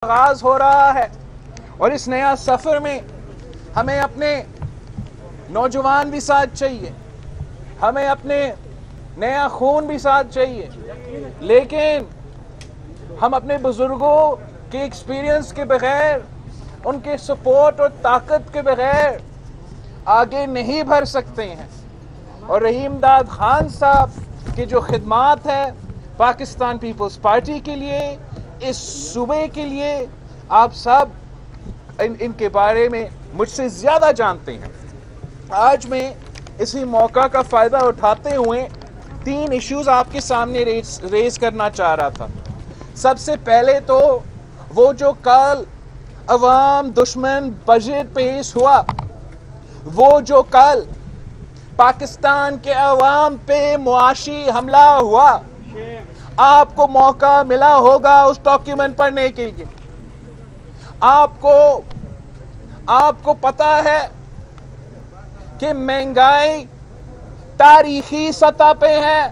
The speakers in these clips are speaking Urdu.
آغاز ہو رہا ہے اور اس نیا سفر میں ہمیں اپنے نوجوان بھی ساتھ چاہیے، ہمیں اپنے نیا خون بھی ساتھ چاہیے، لیکن ہم اپنے بزرگوں کے ایکسپیرینس کے بغیر، ان کے سپورٹ اور طاقت کے بغیر آگے نہیں بڑھ سکتے ہیں۔ اور رحیم داد خان صاحب کی جو خدمات ہے پاکستان پیپلز پارٹی کے لیے، اس صوبے کے لیے، آپ سب ان کے بارے میں مجھ سے زیادہ جانتے ہیں۔ آج میں اسی موقع کا فائدہ اٹھاتے ہوئے 3 ایشوز آپ کے سامنے ریز کرنا چاہ رہا تھا۔ سب سے پہلے تو وہ جو کل عوام دشمن بجٹ پیش ہوا، وہ جو کل پاکستان کے عوام پہ معاشی حملہ ہوا، آپ کو موقع ملا ہوگا اس ڈاکیومنٹ پڑھنے کے لیے۔ آپ کو پتا ہے کہ مہنگائی تاریخی سطح پہ ہے۔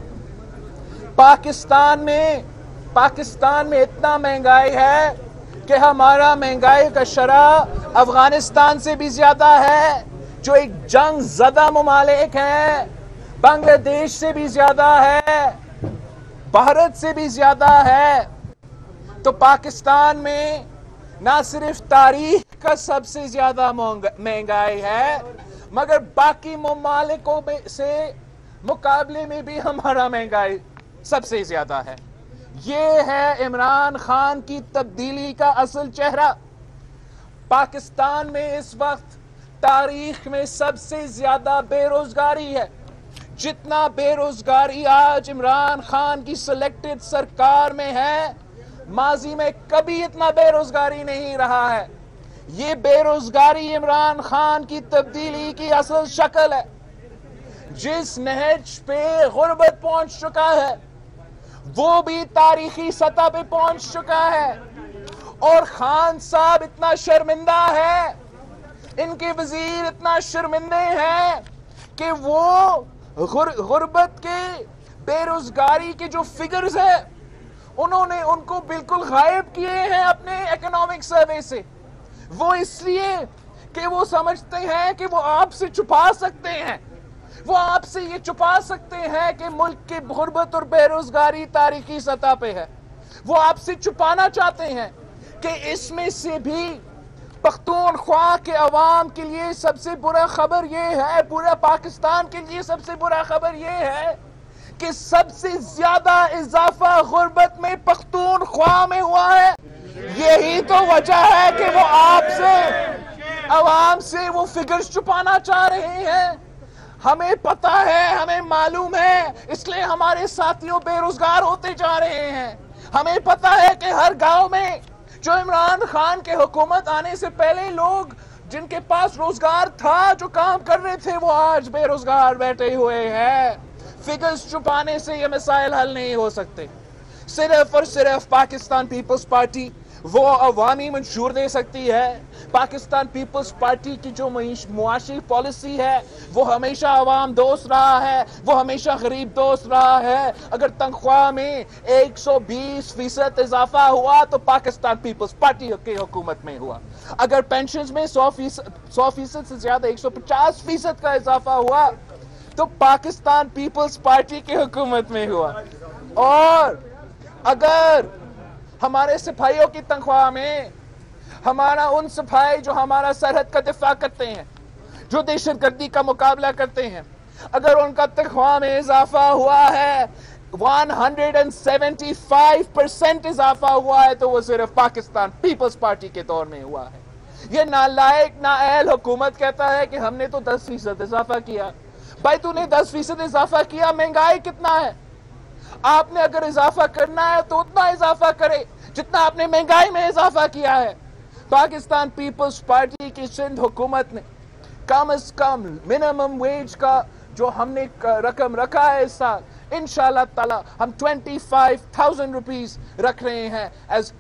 پاکستان میں اتنا مہنگائی ہے کہ ہمارا مہنگائی کا شرح افغانستان سے بھی زیادہ ہے، جو ایک جنگ زدہ ممالک ہے، بنگلہ دیش سے بھی زیادہ ہے، بھارت سے بھی زیادہ ہے۔ تو پاکستان میں نہ صرف تاریخ کا سب سے زیادہ مہنگائی ہے، مگر باقی ممالکوں سے مقابلے میں بھی ہمارا مہنگائی سب سے زیادہ ہے۔ یہ ہے عمران خان کی تبدیلی کا اصل چہرہ۔ پاکستان میں اس وقت تاریخ میں سب سے زیادہ بے روزگاری ہے۔ جتنا بے روزگاری آج عمران خان کی سلیکٹڈ سرکار میں ہے، ماضی میں کبھی اتنا بے روزگاری نہیں رہا ہے۔ یہ بے روزگاری عمران خان کی تبدیلی کی اصل شکل ہے۔ جس نہج پہ غربت پہنچ چکا ہے، وہ بھی تاریخی سطح پہ پہنچ چکا ہے۔ اور خان صاحب اتنا شرمندہ ہے، ان کے وزیر اتنا شرمندے ہیں کہ وہ غربت کے، بے روزگاری کے جو فگرز ہیں، انہوں نے ان کو بالکل غائب کیے ہیں اپنے اکنامک سروے سے۔ وہ اس لیے کہ وہ سمجھتے ہیں کہ وہ آپ سے چھپا سکتے ہیں، وہ آپ سے یہ چھپا سکتے ہیں کہ ملک کی غربت اور بے روزگاری تاریخی سطح پہ ہے۔ وہ آپ سے چھپانا چاہتے ہیں کہ اس میں سے بھی پختونخوا کے عوام کے لیے سب سے برا خبر یہ ہے، پورا پاکستان کے لیے سب سے برا خبر یہ ہے کہ سب سے زیادہ اضافہ غربت میں پختونخوا میں ہوا ہے۔ یہی تو وجہ ہے کہ وہ آپ سے، عوام سے وہ فگرز چھپانا چاہ رہے ہیں۔ ہمیں پتہ ہے، ہمیں معلوم ہے، اس لیے ہمارے ساتھیوں بے روزگار ہوتے جا رہے ہیں۔ ہمیں پتہ ہے کہ ہر گاؤں میں جو عمران خان کے حکومت آنے سے پہلے لوگ جن کے پاس روزگار تھا، جو کام کر رہے تھے، وہ آج بے روزگار بیٹھے ہوئے ہیں۔ فگرز چھپانے سے یہ مسائل حل نہیں ہو سکتے۔ صرف اور صرف پاکستان پیپلز پارٹی وہ عوامی منشور دے سکتی ہے۔ پاکستان پیپلز پارٹی کی جو معاشی پالیسی ہے، وہ ہمیشہ عوام دوست رہا ہے، وہ ہمیشہ غریب دوست رہا ہے۔ اگر تنخواہ میں 120% اضافہ ہوا تو پاکستان پیپلز پارٹی کی حکومت میں ہوا۔ اگر پینشنز میں 100% سے زیادہ 150% کا اضافہ ہوا تو پاکستان پیپلز پارٹی کی حکومت میں ہوا۔ اور اگر ہمارے سپاہیوں کی تنخواہ میں، ہمارا ان سپاہی جو ہمارا سرحد کا دفاع کرتے ہیں، جو دہشت گردی کا مقابلہ کرتے ہیں، اگر ان کا تنخواہ میں اضافہ ہوا ہے، 175% اضافہ ہوا ہے، تو وہ صرف پاکستان پیپلز پارٹی کے دور میں ہوا ہے۔ یہ نالائق نااہل حکومت کہتا ہے کہ ہم نے تو 10% اضافہ کیا۔ بھائی تو نے 10% اضافہ کیا، مہنگائی کتنا ہے؟ آپ نے اگر اضافہ کرنا ہے تو اتنا اضافہ کرے جتنا آپ نے مہنگائی میں اضافہ کیا ہے۔ پاکستان پیپلز پارٹی کی سندھ حکومت نے کم از کم منیمم ویج کا جو ہم نے رقم رکھا ہے اس سال، انشاءاللہ تعالی ہم 25,000 روپیز رکھ رہے ہیں as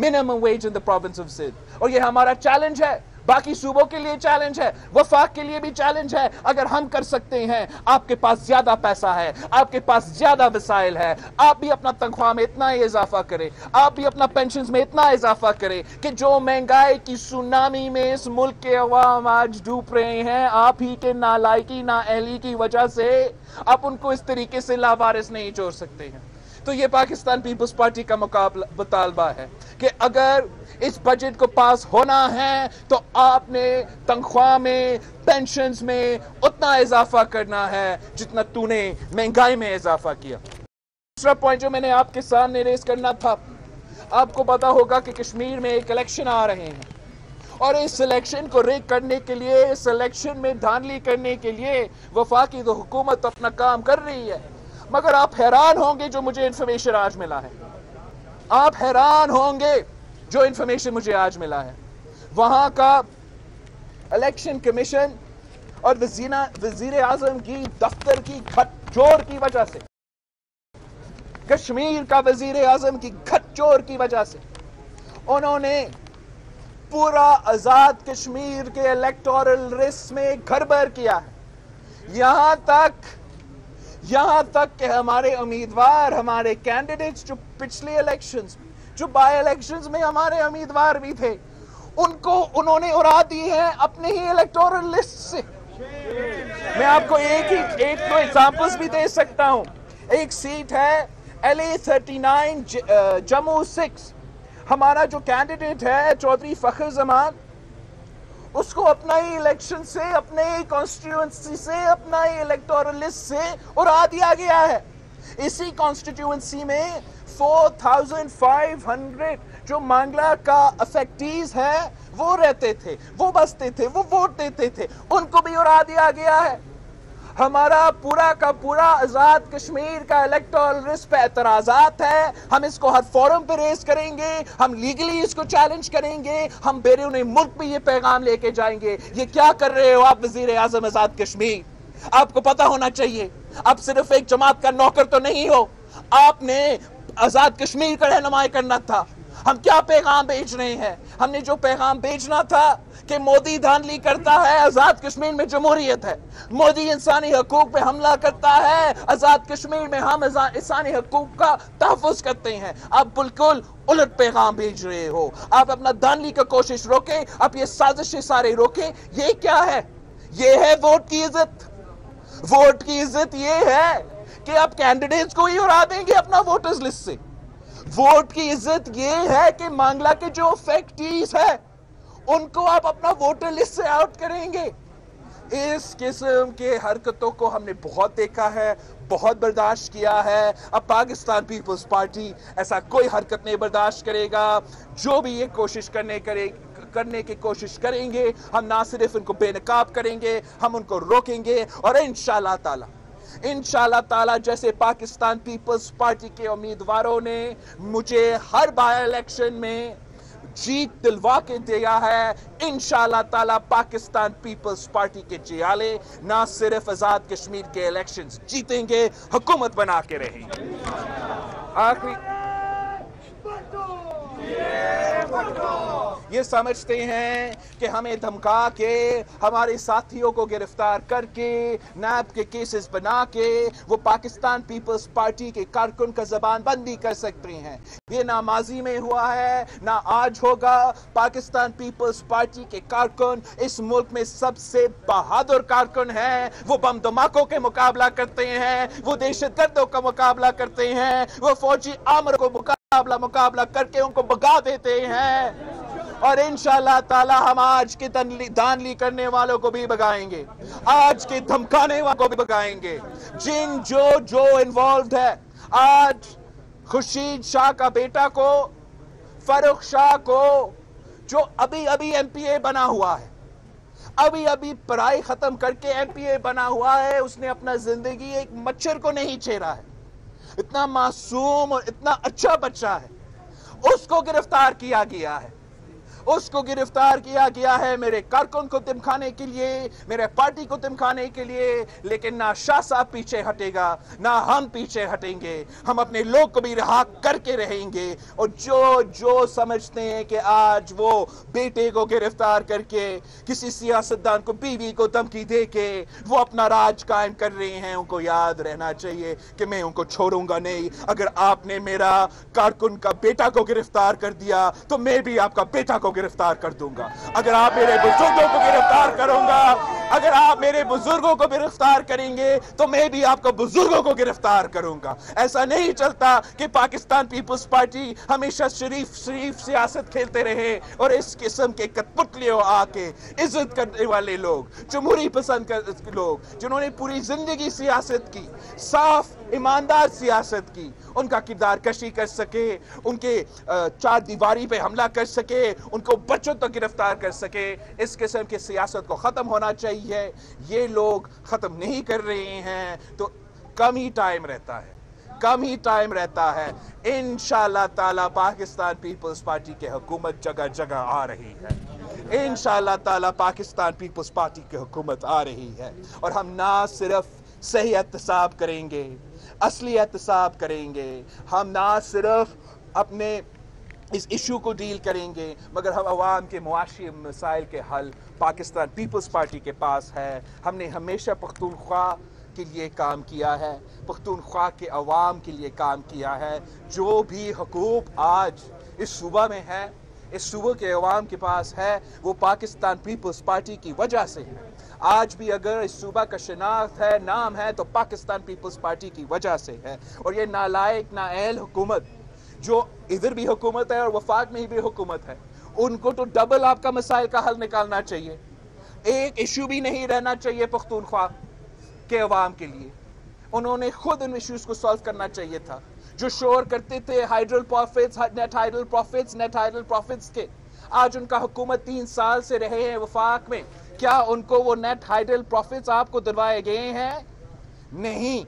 minimum wage in the province of Sindh۔ اور یہ ہمارا چیلنج ہے باقی صوبوں کے لیے چیلنج ہے, وفاق کے لیے بھی چیلنج ہے. اگر ہم کر سکتے ہیں, آپ کے پاس زیادہ پیسہ ہے, آپ کے پاس زیادہ وسائل ہے, آپ بھی اپنا تنخواہ میں اتنا ہی اضافہ کریں, آپ بھی اپنا پینشنز میں اتنا اضافہ کریں کہ جو مہنگائی کی سونامی میں اس ملک کے عوام آج ڈوب رہے ہیں, آپ ہی کے نالائکی نااہلی کی وجہ سے آپ ان کو اس طریقے سے لاوارث نہیں چھوڑ سکتے ہیں. تو یہ پاکستان پیپلز پارٹی کا مطالبہ ہے کہ اگر اس بجٹ کو پاس ہونا ہے تو آپ نے تنخواہ میں, پینشنز میں اتنا اضافہ کرنا ہے جتنا تو نے مہنگائی میں اضافہ کیا. دوسرا پوائنٹ جو میں نے آپ کے سامنے ریز کرنا تھا, آپ کو پتا ہوگا کہ کشمیر میں ایک الیکشن آ رہے ہیں, اور اس الیکشن کو ریگ کرنے کے لیے, اس الیکشن میں دھاندلی کرنے کے لیے وفاقی تو حکومت اپنا کام کر رہی ہے. مگر آپ حیران ہوں گے جو مجھے انفارمیشن آج ملا ہے, آپ حیران ہوں گے جو انفارمیشن مجھے آج ملا ہے. وہاں کا الیکشن کمیشن اور وزیر اعظم کی دفتر کی گھٹ جوڑ کی وجہ سے, کشمیر کا وزیر اعظم کی گھٹ جوڑ کی وجہ سے, انہوں نے پورا آزاد کشمیر کے الیکٹورل ریس میں گھربر کیا ہے. یہاں تک کہ ہمارے امیدوار, ہمارے کینڈیڈیٹس جو پچھلے الیکشنز میں, جو بائی الیکشنز میں ہمارے امیدوار بھی تھے, ان کو انہوں نے اڑا دی ہے اپنے ہی الیکٹورل لسٹ سے. میں آپ کو ایک دو ایگزامپلز بھی دے سکتا ہوں. ایک سیٹ ہے LA39 جموں 6, ہمارا جو کینڈیڈیٹ ہے چودھری فخر زمان, اس کو اپنا ہی الیکشن سے, اپنے ہی کانسٹیٹیوئنسی سے, اپنا ہی الیکٹورل لسٹ سے اڑا دیا گیا ہے. اسی کانسٹیٹیوئنسی میں 4500 جو مانگلا کا افیکٹیز ہے وہ رہتے تھے, وہ بستے تھے, وہ ووٹ دیتے تھے, ان کو بھی اڑا دیا گیا ہے. ہمارا پورا کا پورا آزاد کشمیر کا الیکٹورل لسٹ پہ اعتراضات ہے. ہم اس کو ہر فورم پہ ریز کریں گے, ہم لیگلی اس کو چیلنج کریں گے, ہم بیرون ملک پہ یہ پیغام لے کے جائیں گے. یہ کیا کر رہے ہو آپ وزیر اعظم آزاد کشمیر؟ آپ کو پتا ہونا چاہیے, آپ صرف ایک جماعت کا نوکر تو نہیں ہو, آپ نے آزاد کشمیر کا رہنمائی کرنا تھا. ہم کیا پیغام بھیج رہے ہیں؟ ہم نے جو پیغام بھیجنا تھا کہ مودی دھاندلی کرتا ہے, آزاد کشمیر میں جمہوریت ہے. مودی انسانی حقوق پہ حملہ کرتا ہے, آزاد کشمیر میں ہم انسانی حقوق کا تحفظ کرتے ہیں. آپ بالکل الٹ پیغام بھیج رہے ہو. آپ اپنا دھاندلی کا کوشش روکیں, آپ یہ سازشیں سارے روکیں. یہ کیا ہے؟ یہ ہے ووٹ کی عزت. ووٹ کی عزت یہ ہے کہ آپ کینڈیڈیٹس کو ہی اڑا دیں گے اپنا ووٹرز لسٹ سے. ووٹ کی عزت یہ ہے کہ مانگلا کے جو فیکٹریز ہے ان کو آپ اپنا ووٹر لسٹ سے آؤٹ کریں گے. اس قسم کے حرکتوں کو ہم نے بہت دیکھا ہے, بہت برداشت کیا ہے. اب پاکستان پیپلز پارٹی ایسا کوئی حرکت نہیں برداشت کرے گا. جو بھی یہ کوشش کرنے کی کوشش کریں گے, ہم نہ صرف ان کو بے نقاب کریں گے, ہم ان کو روکیں گے. اور انشاءاللہ تعالی جیسے پاکستان پیپلز پارٹی کے امیدواروں نے مجھے ہر بائی الیکشن میں جیت دلوا کے دیا ہے, انشاءاللہ تعالی پاکستان پیپلز پارٹی کے جیالے نہ صرف آزاد کشمیر کے الیکشنز جیتیں گے, حکومت بنا کے رہیں گے. آخری یہ سمجھتے ہیں کہ ہمیں دھمکا کے, ہمارے ساتھیوں کو گرفتار کر کے, نیب کے کیسز بنا کے وہ پاکستان پیپلز پارٹی کے کارکن کا زبان بندی کر سکتے ہیں. یہ نہ ماضی میں ہوا ہے نہ آج ہوگا. پاکستان پیپلز پارٹی کے کارکن اس ملک میں سب سے بہادر کارکن ہیں. وہ بم دھماکوں کے مقابلہ کرتے ہیں, وہ دہشت گردوں کا مقابلہ کرتے ہیں, وہ فوجی آمر کو مقابلہ کر کے ان کو بھگا دیتے ہیں. اور انشاءاللہ تعالی ہم آج کے دھاندلی کرنے والوں کو بھی بھگائیں گے, آج کے دھمکانے والوں کو بھی بھگائیں گے. جو انوالوڈ ہے, آج خورشید شاہ کا بیٹا کو, فاروق شاہ کو, جو ابھی ایم پی اے بنا ہوا ہے, ابھی پڑھائی ختم کر کے ایم پی اے بنا ہوا ہے, اس نے اپنا زندگی ایک مچھر کو نہیں چھیڑا ہے. اتنا معصوم اور اتنا اچھا بچہ ہے, اس کو گرفتار کیا گیا ہے. اس کو گرفتار کیا گیا ہے میرے کارکن کو دمکانے کے لیے، میرے پارٹی کو دمکانے کے لیے، لیکن نہ شاہ صاحب پیچھے ہٹے گا، نہ ہم پیچھے ہٹیں گے، ہم اپنے لوگ کو بھی رہا کر کے رہیں گے۔ اور جو سمجھتے ہیں کہ آج وہ بیٹے کو گرفتار کر کے، کسی سیاستدان کو بیوی کو دھمکی دے کے وہ اپنا راج قائم کر رہے ہیں، ان کو یاد رہنا چاہیے کہ میں ان کو چھوڑوں گا نہیں۔ اگر آپ نے میرا کارکن کا بیٹا کو گرفتار کر دیا تو میں بھی آپ کا بیٹا کو گرفتار کر دوں گا۔ اگر آپ میرے بزرگوں کو گرفتار کروں گا، اگر آپ میرے بزرگوں کو گرفتار کریں گے تو میں بھی آپ کو بزرگوں کو گرفتار کروں گا۔ ایسا نہیں چلتا کہ پاکستان پیپلز پارٹی ہمیشہ شریف سیاست کھیلتے رہے اور اس قسم کے کٹپتلیوں آ کے عزت کرنے والے لوگ، جمہوری پسند لوگ، جنہوں نے پوری زندگی سیاست کی، صاف ایماندار سیاست کی، ان کا کردار کشی کر سکے، ان کے چار دیواری پہ حملہ کر سکے، ان کو بچوں تک گرفتار کر سکے۔ اس قسم کی سیاست کو ختم ہونا چاہیے۔ یہ لوگ ختم نہیں کر رہے ہیں تو کم ہی ٹائم رہتا ہے۔ انشاءاللہ تعالی پاکستان پیپلز پارٹی کے حکومت جگہ جگہ آ رہی ہے۔ انشاءاللہ تعالی پاکستان پیپلز پارٹی کی حکومت آ رہی ہے، اور ہم نہ صرف صحیح احتساب کریں گے، اصلی احتساب کریں گے، ہم نہ صرف اپنے اس ایشو کو ڈیل کریں گے، مگر ہم عوام کے معاشی مسائل کے حل پاکستان پیپلز پارٹی کے پاس ہے۔ ہم نے ہمیشہ پختونخوا کے لیے کام کیا ہے، پختونخوا کے عوام کے لیے کام کیا ہے۔ جو بھی حقوق آج اس صوبہ میں ہے، اس صوبہ کے عوام کے پاس ہے، وہ پاکستان پیپلز پارٹی کی وجہ سے ہے۔ آج بھی اگر اس صوبہ کا شناخت ہے، نام ہے، تو پاکستان پیپلز پارٹی کی وجہ سے ہے۔ اور یہ نالائق نااہل حکومت جو ادھر بھی حکومت ہے اور وفاق میں بھی حکومت ہے، ان کو تو ڈبل آپ کا مسائل کا حل نکالنا چاہیے۔ ایک ایشو بھی نہیں رہنا چاہیے پختونخوا کے عوام کے لیے۔ انہوں نے خود ان ایشوز کو سالو کرنا چاہیے تھا۔ جو شور کرتے تھے نیٹ ہائیڈرل پروفٹس کے، آج ان کا حکومت 3 سال سے رہے ہیں وفاق میں، کیا ان کو وہ نیٹ ہائیڈرل پروفٹس آپ کو دلوائے گئے ہیں؟ نہیں۔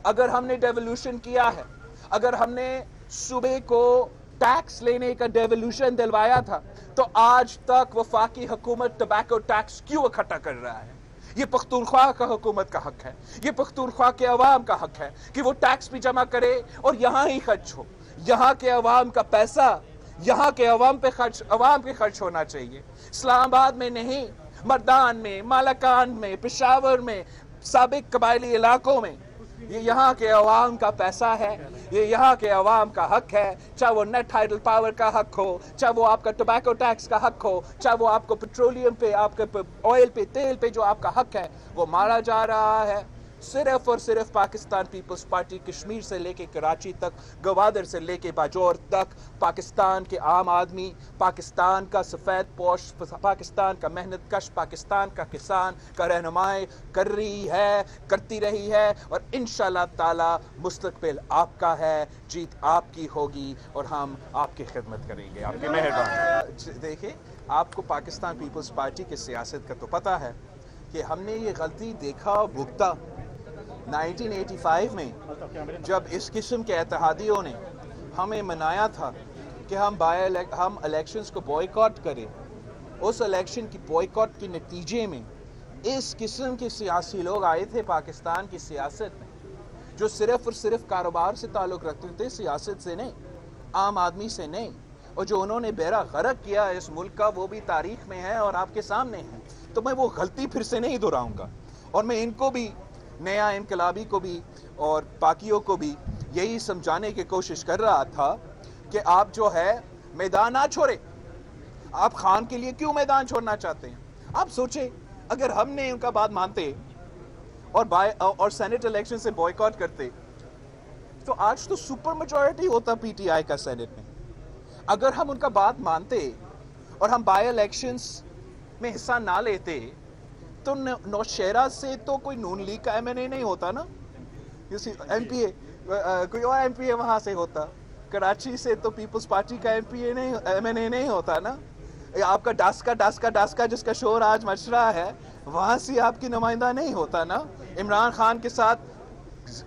اگر ہم نے ڈیولوشن کیا ہے، اگر ہم نے صوبے کو ٹیکس لینے کا ڈیولوشن دلوایا تھا، تو آج تک وفاقی حکومت ٹبیکو ٹیکس کیوں اکٹھا کر رہا ہے؟ یہ پختونخوا کا حکومت کا حق ہے، یہ پختونخوا کے عوام کا حق ہے کہ وہ ٹیکس بھی جمع کرے اور یہاں ہی خرچ ہو۔ یہاں کے عوام کا پیسہ یہاں کے عوام پہ خرچ ہونا چاہیے، اسلام آباد میں نہیں، مردان میں، مالکان میں، پشاور میں، سابق قبائلی علاقوں میں۔ یہ یہاں کے عوام کا پیسہ ہے، یہ یہاں کے عوام کا حق ہے، چاہے وہ نیٹ ہائیڈل پاور کا حق ہو، چاہے وہ آپ کا ٹوبیکو ٹیکس کا حق ہو، چاہے وہ آپ کو پیٹرولیم پہ، آپ کے آئل پہ، تیل پہ جو آپ کا حق ہے وہ مارا جا رہا ہے۔ صرف اور صرف پاکستان پیپلز پارٹی کشمیر سے لے کے کراچی تک، گوادر سے لے کے باجور تک، پاکستان کے عام آدمی، پاکستان کا سفید پوش، پاکستان کا محنت کش، پاکستان کا کسان کا رہنمائی کر رہی ہے، کرتی رہی ہے، اور انشاءاللہ تعالی مستقبل آپ کا ہے، جیت آپ کی ہوگی، اور ہم آپ کی خدمت کریں گے۔ آپ کی مہربانی۔ دیکھیں، آپ کو پاکستان پیپلز پارٹی کی سیاست کا تو پتہ ہے کہ ہم نے یہ غلطی دیکھا اور بھگتا۔ 1985 میں جب اس قسم کے اتحادیوں نے ہمیں منایا تھا کہ ہم الیکشنز کو بوائیکاٹ کریں، اس الیکشن کی بوائیکاٹ کے نتیجے میں اس قسم کے سیاسی لوگ آئے تھے پاکستان کی سیاست میں، جو صرف اور صرف کاروبار سے تعلق رکھتے تھے، سیاست سے نہیں، عام آدمی سے نہیں، اور جو انہوں نے بیڑا غرق کیا اس ملک کا، وہ بھی تاریخ میں ہے اور آپ کے سامنے ہے۔ تو میں وہ غلطی پھر سے نہیں دہراؤں گا، اور میں ان کو بھی، نیا انقلابی کو بھی اور باقیوں کو بھی یہی سمجھانے کی کوشش کر رہا تھا کہ آپ جو ہے میدان نہ چھوڑیں۔ آپ خان کے لیے کیوں میدان چھوڑنا چاہتے ہیں؟ آپ سوچیں، اگر ہم نے ان کا بات مانتے اور سینٹ الیکشن سے بوائیکاٹ کرتے تو آج تو سپر میجورٹی ہوتا پی ٹی آئی کا سینٹ میں۔ اگر ہم ان کا بات مانتے اور ہم بائی الیکشنز میں حصہ نہ لیتے تو نوشہرہ سے تو کوئی نون لیگ کا ایم این اے نہیں ہوتا نا، ایم پی اے کوئی اور ایم پی اے وہاں سے ہوتا، کراچی سے تو پیپلز پارٹی کا ایم این اے نہیں ہوتا نا، آپ کا ڈاسکا جس کا شور آج مچ رہا ہے، وہاں سے آپ کی نمائندہ نہیں ہوتا نا۔ عمران خان کے ساتھ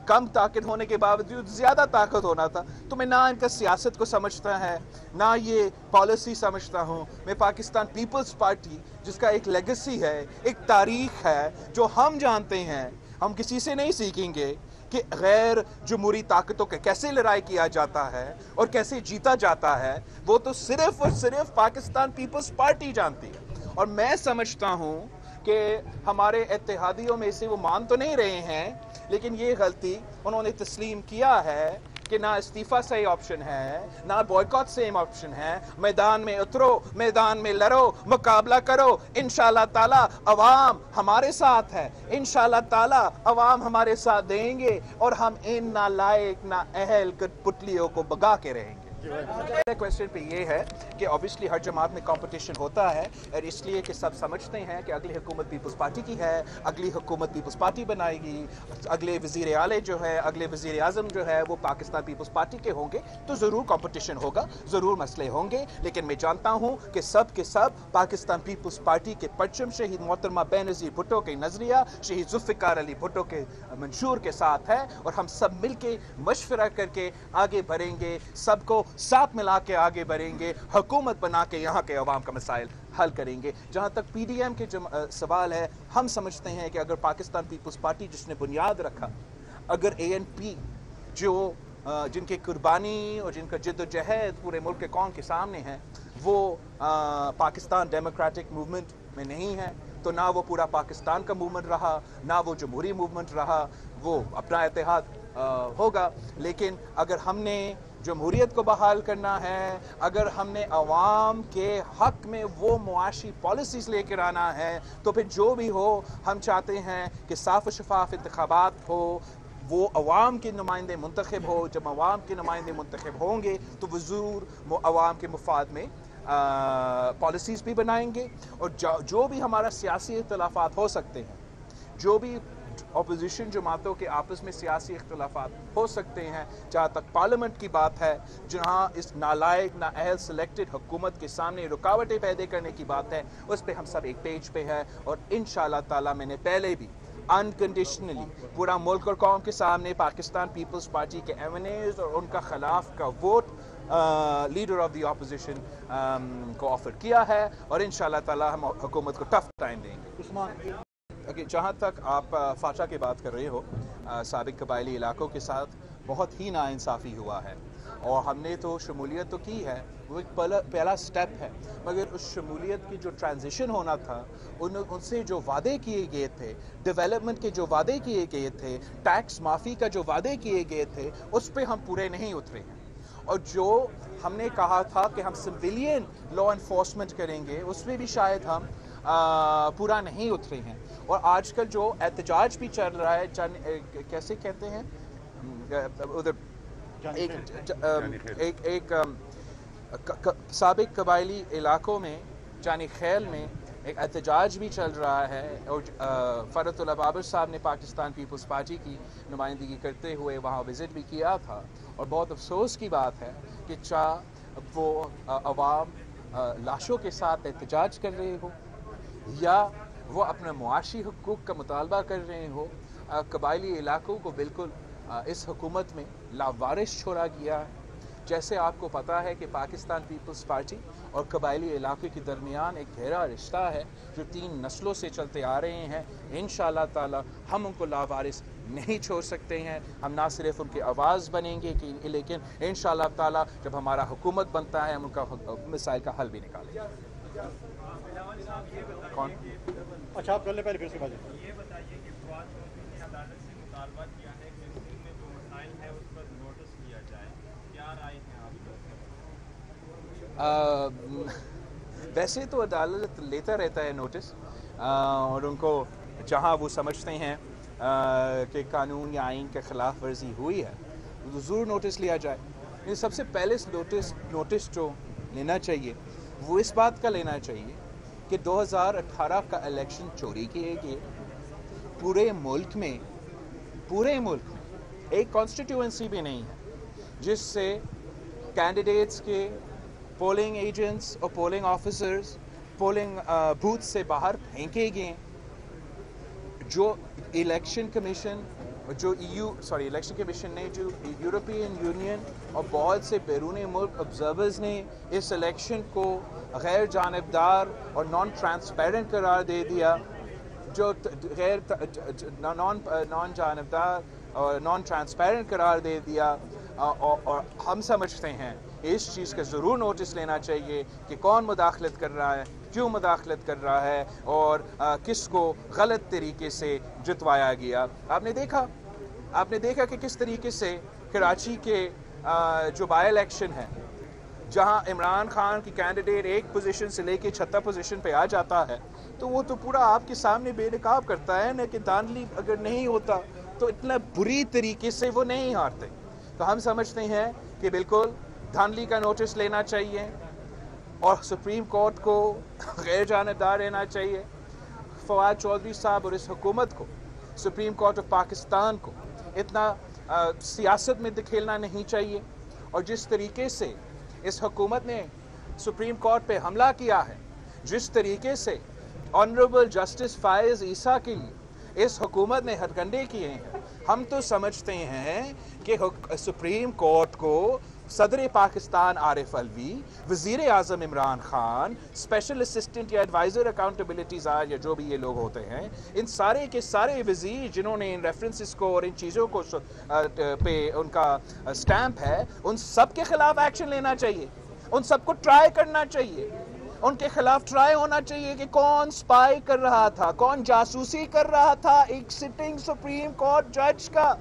کم طاقت ہونے کے باوجود زیادہ طاقت ہونا تھا. تو میں نہ ان کا سیاست کو سمجھتا ہے نہ یہ پالیسی سمجھتا ہوں. میں پاکستان پیپلز پارٹی جس کا ایک لیگیسی ہے، ایک تاریخ ہے جو ہم جانتے ہیں، ہم کسی سے نہیں سیکھیں گے کہ غیر جمہوری طاقتوں کے کیسے لڑائی کیا جاتا ہے اور کیسے جیتا جاتا ہے، وہ تو صرف اور صرف پاکستان پیپلز پارٹی جانتی ہے. اور میں سمجھتا ہوں کہ ہمارے اتحادیوں میں سے وہ مان تو نہیں رہے ہیں، لیکن یہ غلطی انہوں نے تسلیم کیا ہے کہ نہ استعفیٰ صحیح آپشن ہے، نہ بوائیکاٹ صحیح آپشن ہے. میدان میں اترو، میدان میں لڑو، مقابلہ کرو. انشاءاللہ تعالی عوام ہمارے ساتھ ہے، انشاءاللہ تعالی عوام ہمارے ساتھ دیں گے اور ہم ان نالائق نا اہل کٹ پتلیوں کو بگا کے رہیں گے. میرا کویسچن پہ یہ ہے کہ obviously ہر جماعت میں کمپٹیشن ہوتا ہے، اور اس لیے کہ سب سمجھتے ہیں کہ اگلی حکومت پیپلز پارٹی کی ہے، اگلی حکومت پیپلز پارٹی بنائے گی، اگلے وزیر اعلیٰ جو ہے، اگلے وزیر اعظم جو ہے وہ پاکستان پیپلز پارٹی کے ہوں گے. تو ضرور کمپٹیشن ہوگا، ضرور مسئلے ہوں گے، لیکن میں جانتا ہوں کہ سب کے سب پاکستان پیپلز پارٹی کے پرچم شہید محترمہ بے نظیر بھٹو کے نظریہ، شہید ذوالفقار علی بھٹو کے منشور کے ساتھ ہے، اور ہم سب مل کے مشورہ کر کے آگے بڑھیں گے، سب کو ساتھ ملا کے آگے بڑھیں گے، حکومت بنا کے یہاں کے عوام کا مسائل حل کریں گے. جہاں تک پی ڈی ایم کے سوال ہے، ہم سمجھتے ہیں کہ اگر پاکستان پیپلز پارٹی جس نے بنیاد رکھا، اگر اے این پی جو جن کی قربانی اور جن کا جد و جہد پورے ملک کے قوم کے سامنے ہے، وہ پاکستان ڈیموکریٹک موومنٹ میں نہیں ہے، تو نہ وہ پورا پاکستان کا موومنٹ رہا، نہ وہ جمہوری موومنٹ رہا. وہ اپنا اتحاد ہوگا، لیکن اگر ہم نے جمہوریت کو بحال کرنا ہے، اگر ہم نے عوام کے حق میں وہ معاشی پالیسیز لے کر آنا ہے، تو پھر جو بھی ہو ہم چاہتے ہیں کہ صاف و شفاف انتخابات ہو، وہ عوام کے نمائندے منتخب ہو. جب عوام کے نمائندے منتخب ہوں گے تو وہ ضرور عوام کے مفاد میں پالیسیز بھی بنائیں گے. اور جو بھی ہمارا سیاسی اختلافات ہو سکتے ہیں، جو بھی اپوزیشن جماعتوں کے آپس میں سیاسی اختلافات ہو سکتے ہیں، جہاں تک پارلیمنٹ کی بات ہے، جہاں اس نالائق نااہل سلیکٹڈ حکومت کے سامنے رکاوٹیں پیدا کرنے کی بات ہے، اس پہ ہم سب ایک پیج پہ ہیں. اور انشاءاللہ تعالی میں نے پہلے بھی انکنڈیشنلی پورا ملک اور قوم کے سامنے پاکستان پیپلز پارٹی کے ایم این ایز اور ان کا خلاف کا vote leader of the opposition کو آفر کیا ہے، اور انشاءاللہ تعالی ہم حکومت کو ٹف ٹائم دیں گے. جہاں تک آپ فاٹا کی بات کر رہے ہو، سابق قبائلی علاقوں کے ساتھ بہت ہی ناانصافی ہوا ہے، اور ہم نے تو شمولیت تو کی ہے، وہ ایک پہلا سٹیپ ہے، مگر اس شمولیت کی جو ٹرانزیشن ہونا تھا، ان سے جو وعدے کیے گئے تھے، ڈیولپمنٹ کے جو وعدے کیے گئے تھے، ٹیکس معافی کا جو وعدے کیے گئے تھے، اس پہ ہم پورے نہیں اترے ہیں. اور جو ہم نے کہا تھا کہ ہم سویلین لا انفورسمنٹ کریں گے، اس میں بھی شاید ہم پورا نہیں اترے ہیں. اور آج کل جو احتجاج بھی چل رہا ہے، کیسے کہتے ہیں ادھر، ایک سابق قبائلی علاقوں میں جانی خیل میں ایک احتجاج بھی چل رہا ہے، اور فرحت اللہ بابر صاحب نے پاکستان پیپلز پارٹی کی نمائندگی کرتے ہوئے وہاں وزٹ بھی کیا تھا. اور بہت افسوس کی بات ہے کہ چاہے وہ عوام لاشوں کے ساتھ احتجاج کر رہے ہو یا وہ اپنے معاشی حقوق کا مطالبہ کر رہے ہو، قبائلی علاقوں کو بالکل اس حکومت میں لاوارث چھوڑا گیا ہے. جیسے آپ کو پتہ ہے کہ پاکستان پیپلز پارٹی اور قبائلی علاقے کے درمیان ایک گہرا رشتہ ہے جو 3 نسلوں سے چلتے آ رہے ہیں. انشاءاللہ تعالی ہم ان کو لاوارث نہیں چھوڑ سکتے ہیں. ہم نہ صرف ان کی آواز بنیں گے لیکن انشاءاللہ تعالی جب ہمارا حکومت بنتا ہے ہم ان کا مسائل کا حل بھی نکالیں گے. کون؟ اچھا آپ کر لیں پہلے، پھر اس کے بعد یہ بتائیے کہ فواد چودھری نے عدالت سے مطالبہ کیا ہے کہ ملک میں جو مسائل ہے اس پر نوٹس لیا جائے، کیا رائے ہیں آپ؟ ویسے تو عدالت لیتا رہتا ہے نوٹس، اور ان کو جہاں وہ سمجھتے ہیں کہ قانون یا آئین کے خلاف ورزی ہوئی ہے تو ضرور نوٹس لیا جائے. سب سے پہلے نوٹس جو لینا چاہیے وہ اس بات کا لینا چاہیے کہ 2018 کا الیکشن چوری کیے گئے. پورے ملک میں ایک کانسٹیٹیوئنسی بھی نہیں ہے جس سے کینڈیڈیٹس کے پولنگ ایجنٹس اور پولنگ آفیسرز پولنگ بوتھ سے باہر پھینکے گئے. جو الیکشن کمیشن جو الیکشن کمیشن نے، جو یورپین یونین اور بہت سے بیرون ملک آبزرورز نے اس الیکشن کو غیر جانبدار اور نان ٹرانسپیرنٹ قرار دے دیا، جو غیر نان جانبدار اور نان ٹرانسپیرنٹ قرار دے دیا، اور ہم سمجھتے ہیں اس چیز کا ضرور نوٹس لینا چاہیے کہ کون مداخلت کر رہا ہے، کیوں مداخلت کر رہا ہے، اور کس کو غلط طریقے سے جتوایا گیا۔ آپ نے دیکھا کہ کس طریقے سے کراچی کے جو بائی الیکشن ہے، جہاں عمران خان کی کینڈیڈیٹ ایک پوزیشن سے لے کے 76 پوزیشن پہ آ جاتا ہے، تو وہ تو پورا آپ کے سامنے بے نقاب کرتا ہے نا کہ دھاندلی اگر نہیں ہوتا تو اتنا بری طریقے سے وہ نہیں ہارتے۔ تو ہم سمجھتے ہیں کہ بالکل دھاندلی کا نوٹس لینا چاہیے اور سپریم کورٹ کو غیر جانبدار رہنا چاہیے۔ فواد چودھری صاحب اور اس حکومت کو، سپریم کورٹ آف پاکستان کو اتنا سیاست میں دکھیلنا نہیں چاہیے، اور جس طریقے سے اس حکومت نے سپریم کورٹ پہ حملہ کیا ہے، جس طریقے سے آنریبل جسٹس فائز عیسیٰ کے لیے اس حکومت نے ہتھکنڈے کیے ہیں، ہم تو سمجھتے ہیں کہ سپریم کورٹ کو صدر پاکستان عارف علوی، وزیر اعظم عمران خان، اسپیشل اسسٹنٹ یا ایڈوائزر اکاؤنٹیبلٹیز یا جو بھی یہ لوگ ہوتے ہیں، ان سارے کے سارے وزیر جنہوں نے ان ریفرنسز کو اور ان چیزوں کو پہ ان کا سٹیمپ ہے، ان سب کے خلاف ایکشن لینا چاہیے، ان سب کو ٹرائی کرنا چاہیے، ان کے خلاف ٹرائی ہونا چاہیے کہ کون سپائی کر رہا تھا، کون جاسوسی کر رہا تھا ایک سٹنگ سپریم کورٹ جج کا،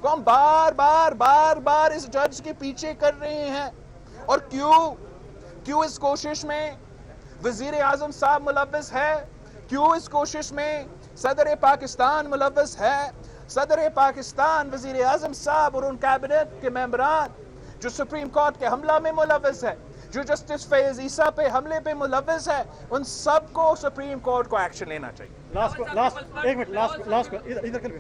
کون بار اس جج کے پیچھے کر رہے ہیں، اور کیوں اس کوشش میں وزیر اعظم صاحب ملوث ہے، کیوں اس کوشش میں صدر پاکستان ملوث ہے۔ صدر پاکستان، وزیر اعظم صاحب اور ان کابینٹ کے ممبران جو سپریم کورٹ کے حملہ میں ملوث ہے، جو جسٹس فیض عیسیٰ پہ حملے پہ ملوث ہے، ان سب کو سپریم کورٹ کو ایکشن لینا چاہیے۔ ایک منٹ لاسٹ ادھر کر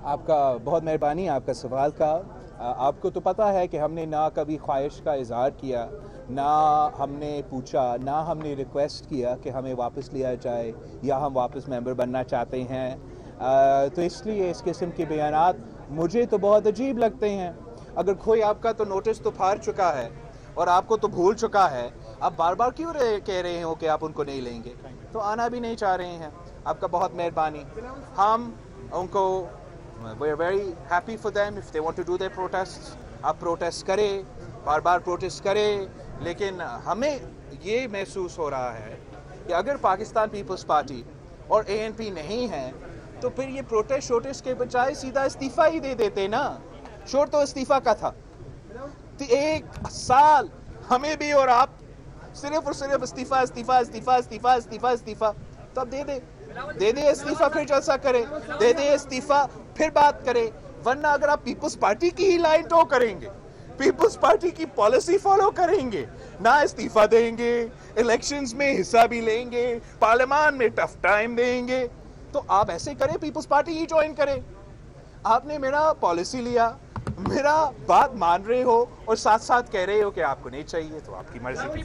آپ کا بہت مہربانی آپ کا سوال کا۔ آپ کو تو پتہ ہے کہ ہم نے نہ کبھی خواہش کا اظہار کیا، نہ ہم نے پوچھا، نہ ہم نے ریکویسٹ کیا کہ ہمیں واپس لیا جائے یا ہم واپس ممبر بننا چاہتے ہیں، تو اس لیے اس قسم کے بیانات مجھے تو بہت عجیب لگتے ہیں۔ اگر کوئی آپ کا تو نوٹس تو پھاڑ چکا ہے اور آپ کو تو بھول چکا ہے، آپ بار بار کیوں کہہ رہے ہو کہ آپ ان کو نہیں لیں گے؟ تو آنا بھی نہیں چاہ رہے ہیں۔ آپ کا بہت مہربانی۔ ہم ان کو we are very happy for them if they want to do their protests. آپ پروٹیسٹ کریں، بار بار پروٹیسٹ کریں، لیکن ہمیں یہ محسوس ہو رہا ہے کہ اگر پاکستان پیپلز پارٹی اور ANP نہیں ہے تو پھر یہ پروٹیسٹ کے بجائے سیدھا استعفیٰ ہی دے دیتے نا۔ شور تو استعفیٰ کا تھا، 1 سال ہمیں بھی اور آپ صرف اور صرف استعفیٰ، تو اب دے دے استعفیٰ، پھر جلسہ کرے، دے دے استعفیٰ پھر بات کرے، ورنہ اگر آپ پیپلز پارٹی کی ہی لائن ٹو کریں گے، پیپلز پارٹی کی پالیسی فالو کریں گے، نہ استعفیٰ دیں گے، الیکشنز میں حصہ بھی لیں گے، پارلیمان میں ٹف ٹائم دیں گے، تو آپ ایسے کریں، پیپلز پارٹی ہی جوائن کریں۔ آپ نے میرا پالیسی لیا، میرا بات مان رہے ہو اور ساتھ ساتھ کہہ رہے ہو کہ آپ کو نہیں چاہیے، تو آپ کی مرضی۔